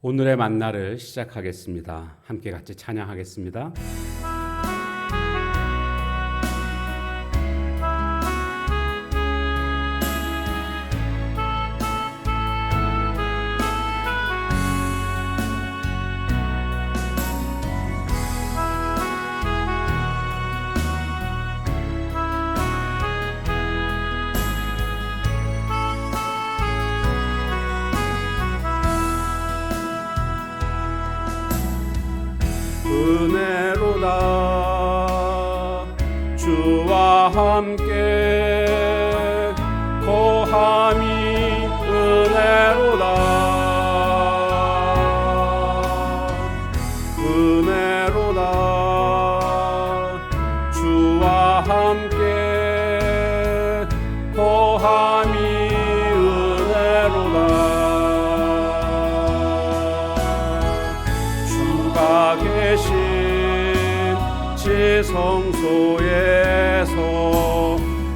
오늘의 만나를 시작하겠습니다. 함께 같이 찬양하겠습니다. 은혜로다 주와 함께 거함이 은혜로다 은혜로다 주와 함께 거함이 은혜로다 주가 계신 지성소에서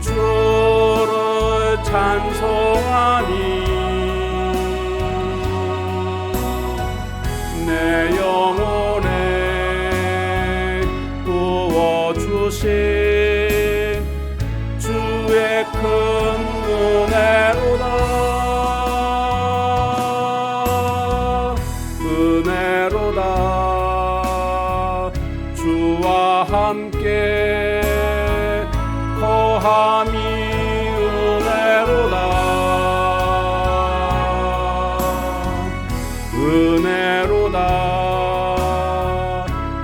주를 찬송하니 내 영혼에 부어주신 주의 큰 은혜로다 은혜로다 주와 함께 거함이 은혜로다 은혜로다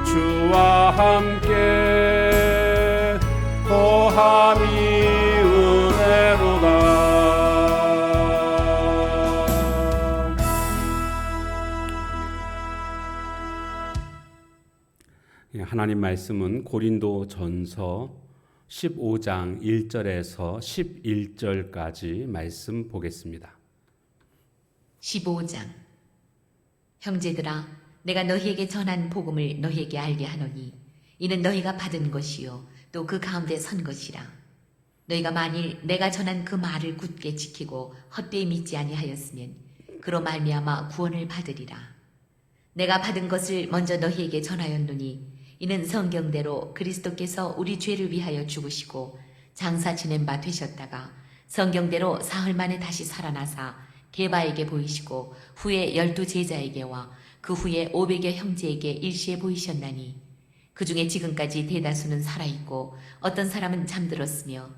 주와 함께 거함이 은혜로다 하나님 말씀은 고린도전서 15장 1절에서 11절까지 말씀 보겠습니다. 15장 형제들아 내가 너희에게 전한 복음을 너희에게 알게 하노니 이는 너희가 받은 것이요 또 그 가운데 선 것이라. 너희가 만일 내가 전한 그 말을 굳게 지키고 헛되이 믿지 아니하였으면 그로 말미암아 구원을 받으리라. 내가 받은 것을 먼저 너희에게 전하였노니 이는 성경대로 그리스도께서 우리 죄를 위하여 죽으시고 장사 지낸 바 되셨다가 성경대로 사흘 만에 다시 살아나사 게바에게 보이시고 후에 12 제자에게와 그 후에 500여 형제에게 일시에 보이셨나니 그 중에 지금까지 대다수는 살아있고 어떤 사람은 잠들었으며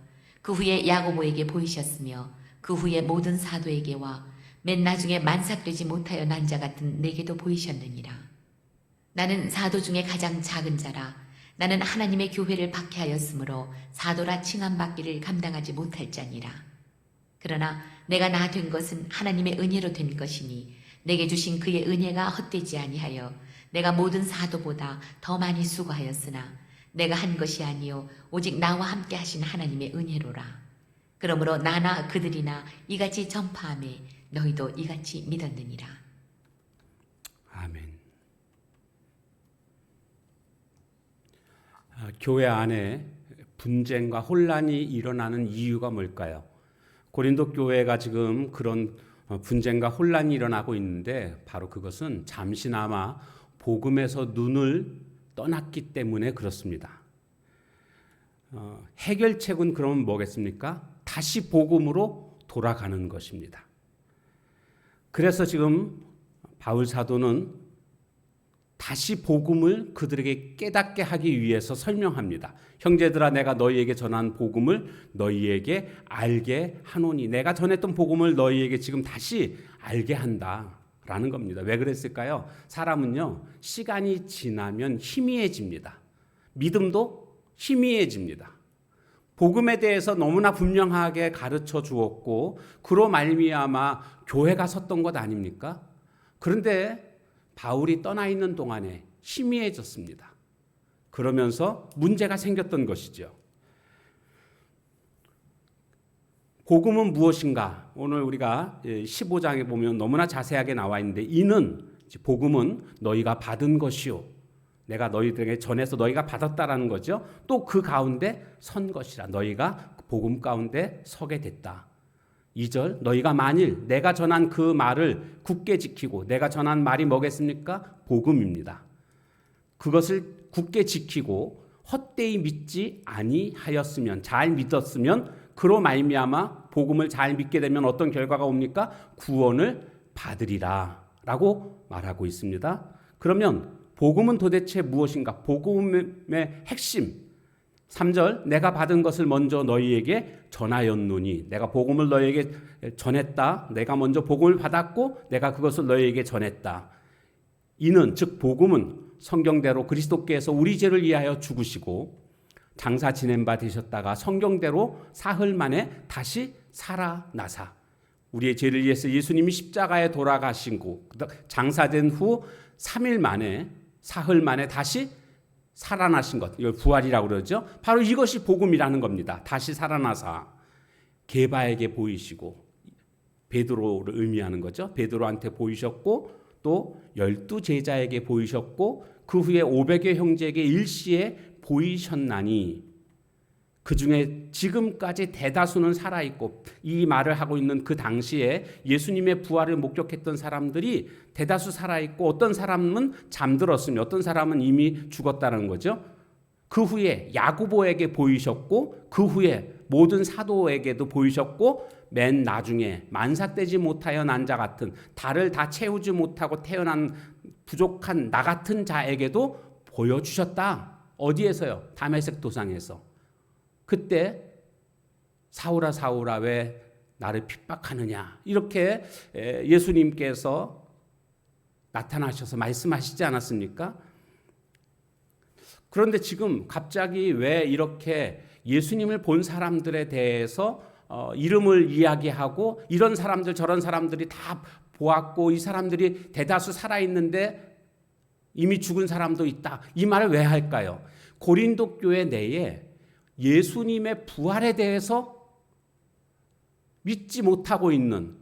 그 후에 야고보에게 보이셨으며 그 후에 모든 사도에게와 맨 나중에 만삭되지 못하여 난 자 같은 내게도 보이셨느니라. 나는 사도 중에 가장 작은 자라. 나는 하나님의 교회를 박해하였으므로 사도라 칭함받기를 감당하지 못할 자니라. 그러나 내가 나 된 것은 하나님의 은혜로 된 것이니 내게 주신 그의 은혜가 헛되지 아니하여 내가 모든 사도보다 더 많이 수고하였으나 내가 한 것이 아니요 오직 나와 함께 하신 하나님의 은혜로라. 그러므로 나나 그들이나 이같이 전파하매 너희도 이같이 믿었느니라. 아멘. 교회 안에 분쟁과 혼란이 일어나는 이유가 뭘까요? 고린도 교회가 지금 그런 분쟁과 혼란이 일어나고 있는데 바로 그것은 잠시나마 복음에서 눈을 떠났기 때문에 그렇습니다. 해결책은 그러면 뭐겠습니까? 다시 복음으로 돌아가는 것입니다. 그래서 지금 바울 사도는 다시 복음을 그들에게 깨닫게 하기 위해서 설명합니다. 형제들아 내가 너희에게 전한 복음을 너희에게 알게 하노니 내가 전했던 복음을 너희에게 지금 다시 알게 한다라는 겁니다. 왜 그랬을까요? 사람은요 시간이 지나면 희미해집니다. 믿음도 희미해집니다. 복음에 대해서 너무나 분명하게 가르쳐 주었고 그로 말미암아 교회가 섰던 것 아닙니까? 그런데 바울이 떠나 있는 동안에 희미해졌습니다. 그러면서 문제가 생겼던 것이죠. 복음은 무엇인가? 오늘 우리가 15장에 보면 너무나 자세하게 나와 있는데 이는 복음은 너희가 받은 것이요. 내가 너희들에게 전해서 너희가 받았다라는 거죠. 또 그 가운데 선 것이라. 너희가 복음 가운데 서게 됐다. 2절 너희가 만일 내가 전한 그 말을 굳게 지키고 내가 전한 말이 뭐겠습니까? 복음입니다. 그것을 굳게 지키고 헛되이 믿지 아니하였으면 잘 믿었으면 그로 말미암아 복음을 잘 믿게 되면 어떤 결과가 옵니까? 구원을 받으리라 라고 말하고 있습니다. 그러면 복음은 도대체 무엇인가? 복음의 핵심 3절 내가 받은 것을 먼저 너희에게 전하였노니 내가 복음을 너희에게 전했다. 내가 먼저 복음을 받았고 내가 그것을 너희에게 전했다. 이는 즉 복음은 성경대로 그리스도께서 우리 죄를 위하여 죽으시고 장사 지낸 바 되셨다가 성경대로 사흘 만에 다시 살아나사 우리의 죄를 위해서 예수님이 십자가에 돌아가시고 장사된 후 3일 만에 사흘 만에 다시 살아나신 것, 이걸 부활이라고 그러죠. 바로 이것이 복음이라는 겁니다. 다시 살아나사 게바에게 보이시고 베드로를 의미하는 거죠. 베드로한테 보이셨고 또 12제자에게 보이셨고 그 후에 500여 형제에게 일시에 보이셨나니 그 중에 지금까지 대다수는 살아있고 이 말을 하고 있는 그 당시에 예수님의 부활을 목격했던 사람들이 대다수 살아있고 어떤 사람은 잠들었으며 어떤 사람은 이미 죽었다는 거죠. 그 후에 야고보에게 보이셨고 그 후에 모든 사도에게도 보이셨고 맨 나중에 만삭되지 못하여 난 자 같은 달을 다 채우지 못하고 태어난 부족한 나 같은 자에게도 보여주셨다. 어디에서요? 다메섹 도상에서. 그때 사울아 사울아 왜 나를 핍박하느냐 이렇게 예수님께서 나타나셔서 말씀하시지 않았습니까? 그런데 지금 갑자기 왜 이렇게 예수님을 본 사람들에 대해서 이름을 이야기하고 이런 사람들 저런 사람들이 다 보았고 이 사람들이 대다수 살아있는데 이미 죽은 사람도 있다. 이 말을 왜 할까요? 고린도 교회 내에 예수님의 부활에 대해서 믿지 못하고 있는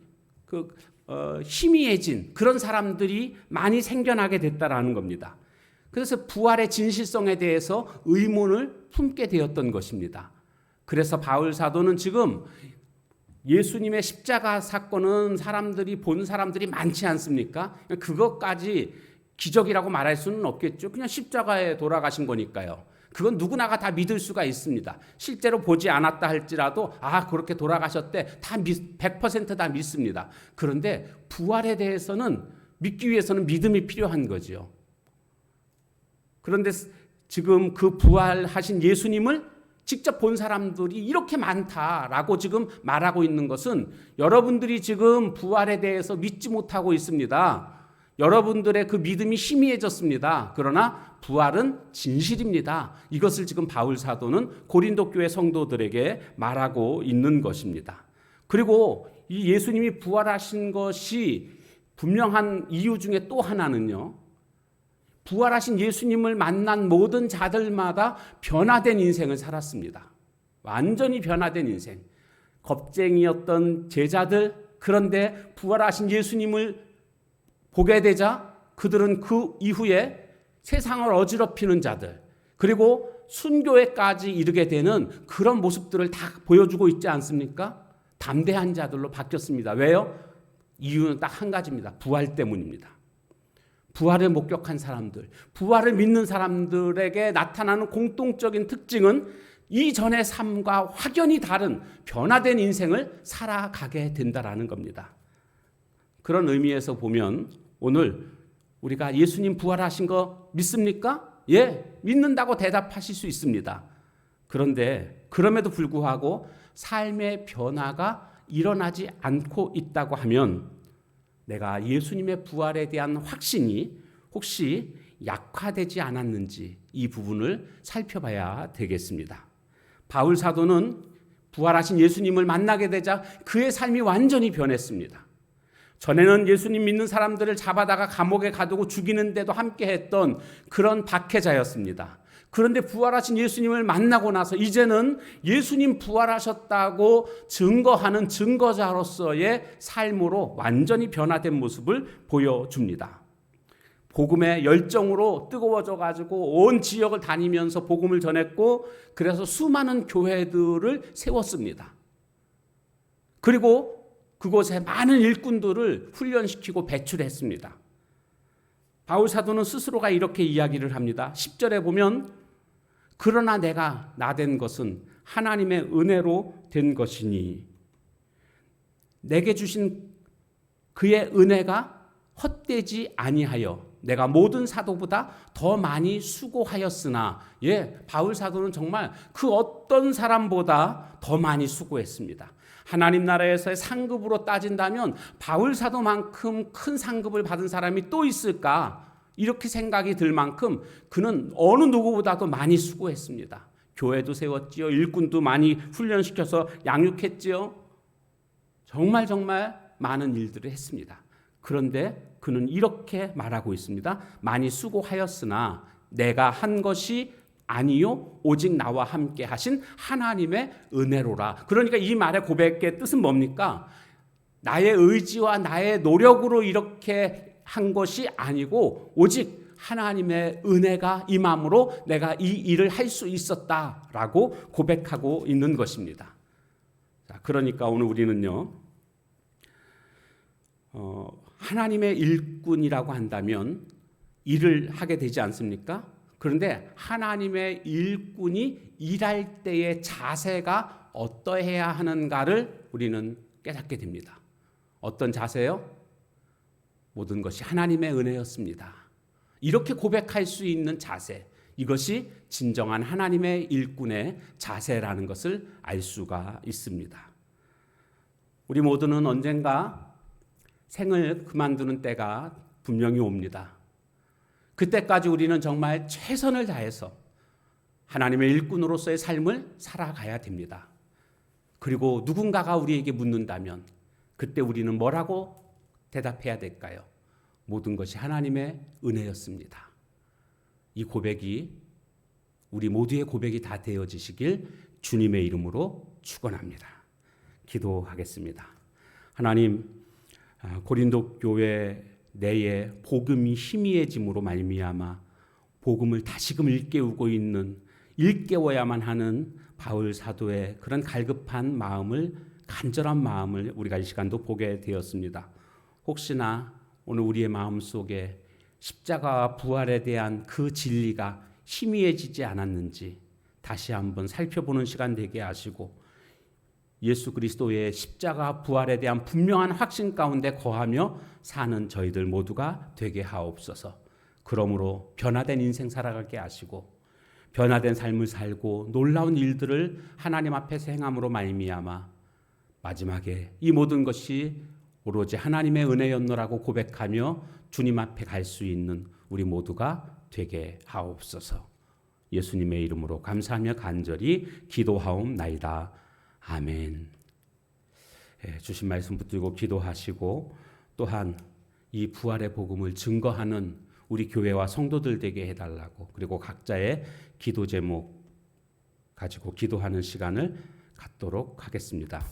희미해진 그런 사람들이 많이 생겨나게 됐다라는 겁니다. 그래서 부활의 진실성에 대해서 의문을 품게 되었던 것입니다. 그래서 바울 사도는 지금 예수님의 십자가 사건은 사람들이 본 사람들이 많지 않습니까? 그것까지 기적이라고 말할 수는 없겠죠. 그냥 십자가에 돌아가신 거니까요. 그건 누구나가 다 믿을 수가 있습니다. 실제로 보지 않았다 할지라도 그렇게 돌아가셨대. 다 100% 다 믿습니다. 그런데 부활에 대해서는 믿기 위해서는 믿음이 필요한 거죠. 그런데 지금 그 부활하신 예수님을 직접 본 사람들이 이렇게 많다라고 지금 말하고 있는 것은 여러분들이 지금 부활에 대해서 믿지 못하고 있습니다. 여러분들의 그 믿음이 희미해졌습니다. 그러나 부활은 진실입니다. 이것을 지금 바울 사도는 고린도 교회 성도들에게 말하고 있는 것입니다. 그리고 이 예수님이 부활하신 것이 분명한 이유 중에 또 하나는요. 부활하신 예수님을 만난 모든 자들마다 변화된 인생을 살았습니다. 완전히 변화된 인생. 겁쟁이였던 제자들, 그런데 부활하신 예수님을 보게 되자 그들은 그 이후에 세상을 어지럽히는 자들, 그리고 순교회까지 이르게 되는 그런 모습들을 다 보여주고 있지 않습니까? 담대한 자들로 바뀌었습니다. 왜요? 이유는 딱 한 가지입니다. 부활 때문입니다. 부활을 목격한 사람들, 부활을 믿는 사람들에게 나타나는 공통적인 특징은 이전의 삶과 확연히 다른 변화된 인생을 살아가게 된다라는 겁니다. 그런 의미에서 보면 오늘 우리가 예수님 부활하신 거 믿습니까? 예, 믿는다고 대답하실 수 있습니다. 그런데 그럼에도 불구하고 삶의 변화가 일어나지 않고 있다고 하면 내가 예수님의 부활에 대한 확신이 혹시 약화되지 않았는지 이 부분을 살펴봐야 되겠습니다. 바울 사도는 부활하신 예수님을 만나게 되자 그의 삶이 완전히 변했습니다. 전에는 예수님 믿는 사람들을 잡아다가 감옥에 가두고 죽이는데도 함께했던 그런 박해자였습니다. 그런데 부활하신 예수님을 만나고 나서 이제는 예수님 부활하셨다고 증거하는 증거자로서의 삶으로 완전히 변화된 모습을 보여줍니다. 복음의 열정으로 뜨거워져 가지고 온 지역을 다니면서 복음을 전했고 그래서 수많은 교회들을 세웠습니다. 그리고 그곳에 많은 일꾼들을 훈련시키고 배출했습니다. 바울 사도는 스스로가 이렇게 이야기를 합니다. 10절에 보면 그러나 내가 나된 것은 하나님의 은혜로 된 것이니 내게 주신 그의 은혜가 헛되지 아니하여 내가 모든 사도보다 더 많이 수고하였으나 바울 사도는 정말 그 어떤 사람보다 더 많이 수고했습니다. 하나님 나라에서의 상급으로 따진다면 바울 사도만큼 큰 상급을 받은 사람이 또 있을까? 이렇게 생각이 들 만큼 그는 어느 누구보다도 많이 수고했습니다. 교회도 세웠지요. 일꾼도 많이 훈련시켜서 양육했지요. 정말 많은 일들을 했습니다. 그런데 그는 이렇게 말하고 있습니다. 많이 수고하였으나 내가 한 것이 아니요 오직 나와 함께 하신 하나님의 은혜로라. 그러니까 이 말의 고백의 뜻은 뭡니까? 나의 의지와 나의 노력으로 이렇게 한 것이 아니고 오직 하나님의 은혜가 임함으로 내가 이 일을 할 수 있었다라고 고백하고 있는 것입니다. 자, 그러니까 오늘 우리는요, 하나님의 일꾼이라고 한다면 일을 하게 되지 않습니까? 그런데 하나님의 일꾼이 일할 때의 자세가 어떠해야 하는가를 우리는 깨닫게 됩니다. 어떤 자세요? 모든 것이 하나님의 은혜였습니다. 이렇게 고백할 수 있는 자세, 이것이 진정한 하나님의 일꾼의 자세라는 것을 알 수가 있습니다. 우리 모두는 언젠가 생을 그만두는 때가 분명히 옵니다. 그때까지 우리는 정말 최선을 다해서 하나님의 일꾼으로서의 삶을 살아가야 됩니다. 그리고 누군가가 우리에게 묻는다면 그때 우리는 뭐라고 대답해야 될까요? 모든 것이 하나님의 은혜였습니다. 이 고백이 우리 모두의 고백이 다 되어지시길 주님의 이름으로 축원합니다. 기도하겠습니다. 하나님, 고린도 교회 내에 복음이 희미해짐으로 말미암아 복음을 다시금 일깨우고 있는 일깨워야만 하는 바울 사도의 그런 갈급한 마음을, 간절한 마음을 우리가 이 시간도 보게 되었습니다. 혹시나 오늘 우리의 마음 속에 십자가와 부활에 대한 그 진리가 희미해지지 않았는지 다시 한번 살펴보는 시간 되게 하시고 예수 그리스도의 십자가 부활에 대한 분명한 확신 가운데 거하며 사는 저희들 모두가 되게 하옵소서. 그러므로 변화된 인생 살아가게 하시고 변화된 삶을 살고 놀라운 일들을 하나님 앞에서 행함으로 말미암아 마지막에 이 모든 것이 오로지 하나님의 은혜였노라고 고백하며 주님 앞에 갈 수 있는 우리 모두가 되게 하옵소서. 예수님의 이름으로 감사하며 간절히 기도하옵나이다. 아멘. 주신 말씀 붙들고 기도하시고 또한 이 부활의 복음을 증거하는 우리 교회와 성도들 되게 해달라고, 그리고 각자의 기도 제목 가지고 기도하는 시간을 갖도록 하겠습니다.